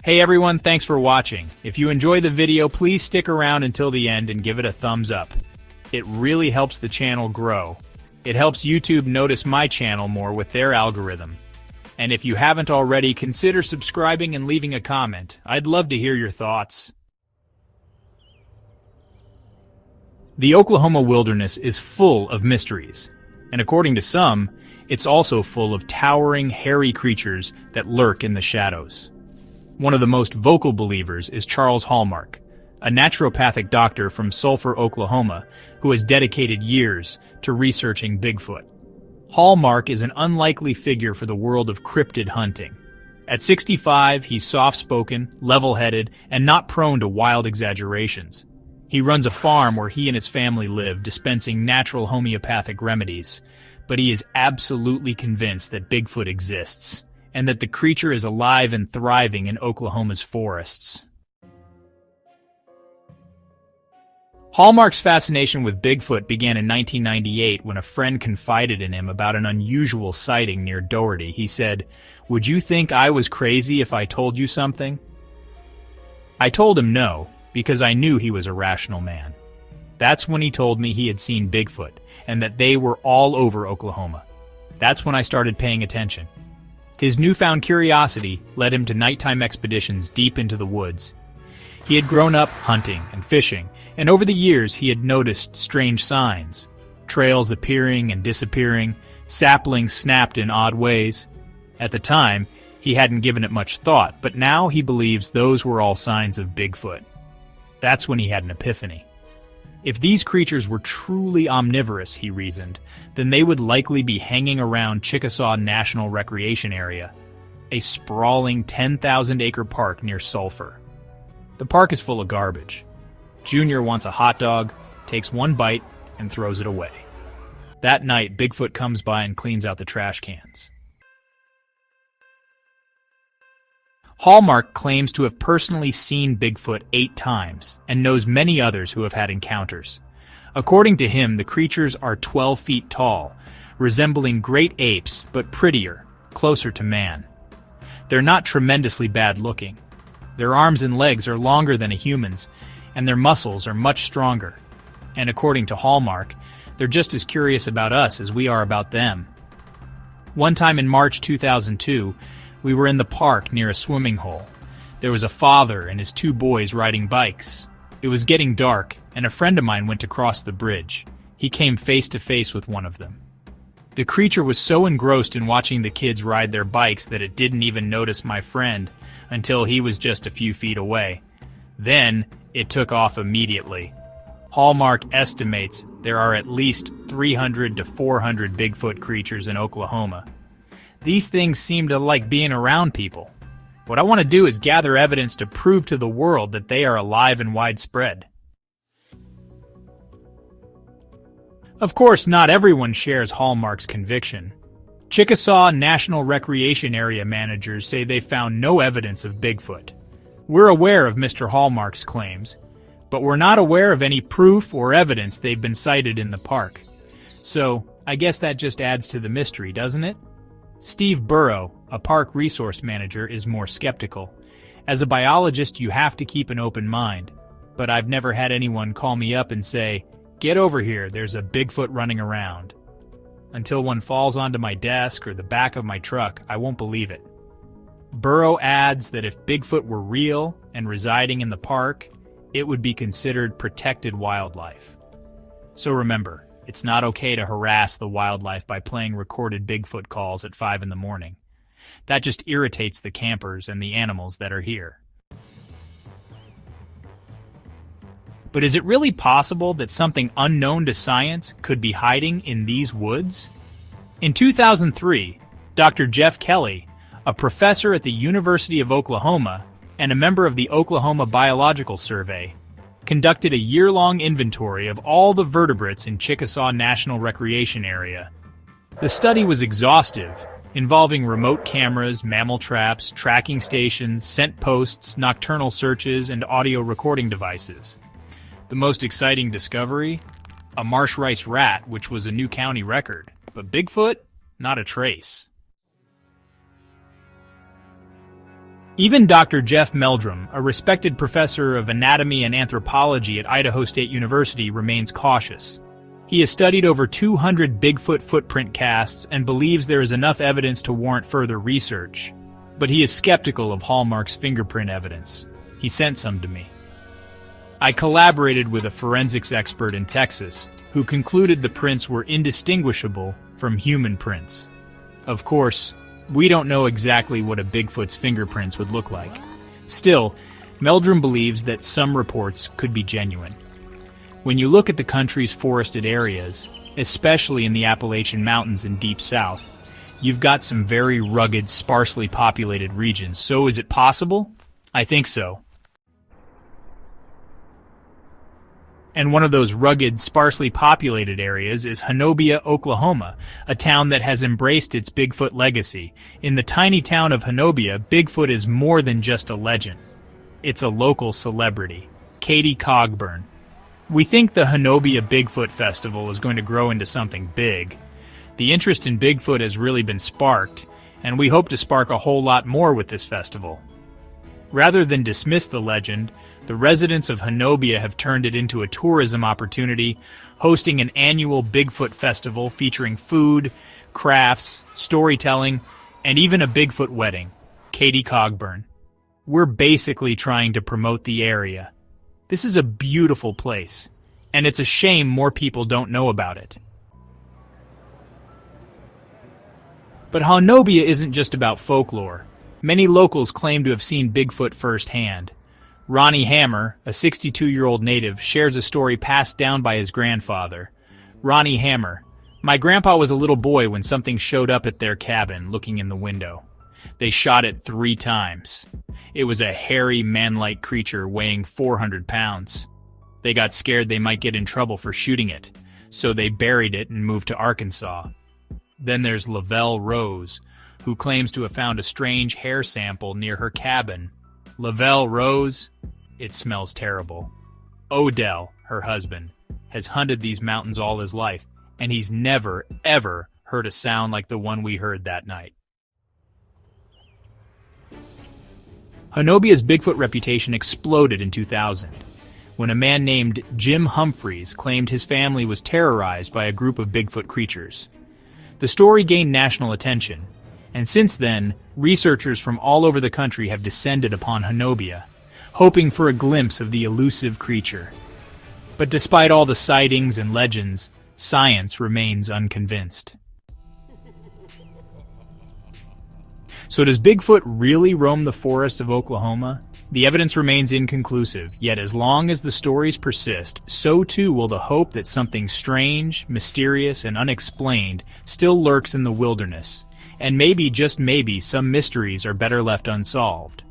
Hey everyone, thanks for watching. If you enjoy the video, please stick around until the end and give it a thumbs up. It really helps the channel grow. It helps YouTube notice my channel more with their algorithm. And if you haven't already, consider subscribing and leaving a comment. I'd love to hear your thoughts. The Oklahoma wilderness is full of mysteries, and according to some, it's also full of towering, hairy creatures that lurk in the shadows. One of the most vocal believers is Charles Hallmark, a naturopathic doctor from Sulphur, Oklahoma, who has dedicated years to researching Bigfoot. Hallmark is an unlikely figure for the world of cryptid hunting. At 65, he's soft-spoken, level-headed, and not prone to wild exaggerations. He runs a farm where he and his family live, dispensing natural homeopathic remedies, but he is absolutely convinced that Bigfoot exists, and that the creature is alive and thriving in Oklahoma's forests. Hallmark's fascination with Bigfoot began in 1998 when a friend confided in him about an unusual sighting near Doherty. He said, "Would you think I was crazy if I told you something?" I told him no, because I knew he was a rational man. That's when he told me he had seen Bigfoot, and that they were all over Oklahoma. That's when I started paying attention. His newfound curiosity led him to nighttime expeditions deep into the woods. He had grown up hunting and fishing, and over the years he had noticed strange signs. Trails appearing and disappearing, saplings snapped in odd ways. At the time, he hadn't given it much thought, but now he believes those were all signs of Bigfoot. That's when he had an epiphany. If these creatures were truly omnivorous, he reasoned, then they would likely be hanging around Chickasaw National Recreation Area, a sprawling 10,000-acre park near Sulphur. The park is full of garbage. Junior wants a hot dog, takes one bite, and throws it away. That night, Bigfoot comes by and cleans out the trash cans. Hallmark claims to have personally seen Bigfoot 8 times and knows many others who have had encounters. According to him, the creatures are 12 feet tall, resembling great apes, but prettier, closer to man. They're not tremendously bad looking. Their arms and legs are longer than a human's, and their muscles are much stronger. And according to Hallmark, they're just as curious about us as we are about them. One time in March 2002, we were in the park near a swimming hole. There was a father and his 2 boys riding bikes. It was getting dark, and a friend of mine went to cross the bridge. He came face to face with one of them. The creature was so engrossed in watching the kids ride their bikes that it didn't even notice my friend until he was just a few feet away. Then, it took off immediately. Hallmark estimates there are at least 300 to 400 Bigfoot creatures in Oklahoma. These things seem to like being around people. What I want to do is gather evidence to prove to the world that they are alive and widespread. Of course, not everyone shares Hallmark's conviction. Chickasaw National Recreation Area managers say they found no evidence of Bigfoot. We're aware of Mr. Hallmark's claims, but we're not aware of any proof or evidence they've been sighted in the park. So, I guess that just adds to the mystery, doesn't it? Steve Burrow, a park resource manager, is more skeptical. As a biologist, you have to keep an open mind, but I've never had anyone call me up and say, "Get over here, there's a Bigfoot running around." Until one falls onto my desk or the back of my truck, I won't believe it. Burrow adds that if Bigfoot were real and residing in the park, it would be considered protected wildlife. So remember, it's not okay to harass the wildlife by playing recorded Bigfoot calls at 5 in the morning. That just irritates the campers and the animals that are here. But is it really possible that something unknown to science could be hiding in these woods? In 2003, Dr. Jeff Kelly, a professor at the University of Oklahoma and a member of the Oklahoma Biological Survey, conducted a year-long inventory of all the vertebrates in Chickasaw National Recreation Area. The study was exhaustive, involving remote cameras, mammal traps, tracking stations, scent posts, nocturnal searches, and audio recording devices. The most exciting discovery? A marsh rice rat, which was a new county record, but Bigfoot? Not a trace. Even Dr. Jeff Meldrum, a respected professor of anatomy and anthropology at Idaho State University, remains cautious. He has studied over 200 Bigfoot footprint casts and believes there is enough evidence to warrant further research. But he is skeptical of Hallmark's fingerprint evidence. He sent some to me. I collaborated with a forensics expert in Texas who concluded the prints were indistinguishable from human prints. Of course, we don't know exactly what a Bigfoot's fingerprints would look like. Still, Meldrum believes that some reports could be genuine. When you look at the country's forested areas, especially in the Appalachian Mountains and Deep South, you've got some very rugged, sparsely populated regions. So is it possible? I think so. And one of those rugged, sparsely populated areas is Hobiah, Oklahoma, a town that has embraced its Bigfoot legacy. In the tiny town of Hobiah, Bigfoot is more than just a legend. It's a local celebrity, Katie Cogburn. We think the Hobiah Bigfoot Festival is going to grow into something big. The interest in Bigfoot has really been sparked, and we hope to spark a whole lot more with this festival. Rather than dismiss the legend, the residents of Hobiah have turned it into a tourism opportunity, hosting an annual Bigfoot festival featuring food, crafts, storytelling, and even a Bigfoot wedding. Katie Cogburn. We're basically trying to promote the area. This is a beautiful place, and it's a shame more people don't know about it. But Hobiah isn't just about folklore. Many locals claim to have seen Bigfoot firsthand. Ronnie Hammer, a 62-year-old native, shares a story passed down by his grandfather. Ronnie Hammer: "My grandpa was a little boy when something showed up at their cabin, looking in the window. They shot it 3 times. It was a hairy, man-like creature weighing 400 pounds. They got scared they might get in trouble for shooting it, so they buried it and moved to Arkansas." Then there's Lavelle Rose, who claims to have found a strange hair sample near her cabin. Lavelle Rose? It smells terrible. Odell, her husband, has hunted these mountains all his life, and he's never, ever heard a sound like the one we heard that night. Hobiah's Bigfoot reputation exploded in 2000, when a man named Jim Humphreys claimed his family was terrorized by a group of Bigfoot creatures. The story gained national attention, and since then, researchers from all over the country have descended upon Hobiah, hoping for a glimpse of the elusive creature. But despite all the sightings and legends, science remains unconvinced. So does Bigfoot really roam the forests of Oklahoma? The evidence remains inconclusive, yet as long as the stories persist, so too will the hope that something strange, mysterious, and unexplained still lurks in the wilderness. And maybe, just maybe, some mysteries are better left unsolved.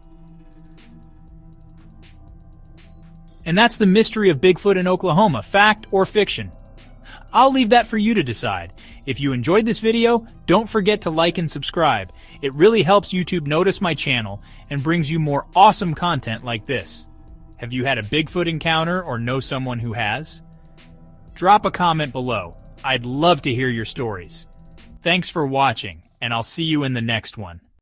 And that's the mystery of Bigfoot in Oklahoma, fact or fiction. I'll leave that for you to decide. If you enjoyed this video, don't forget to like and subscribe. It really helps YouTube notice my channel and brings you more awesome content like this. Have you had a Bigfoot encounter or know someone who has? Drop a comment below. I'd love to hear your stories. Thanks for watching, and I'll see you in the next one.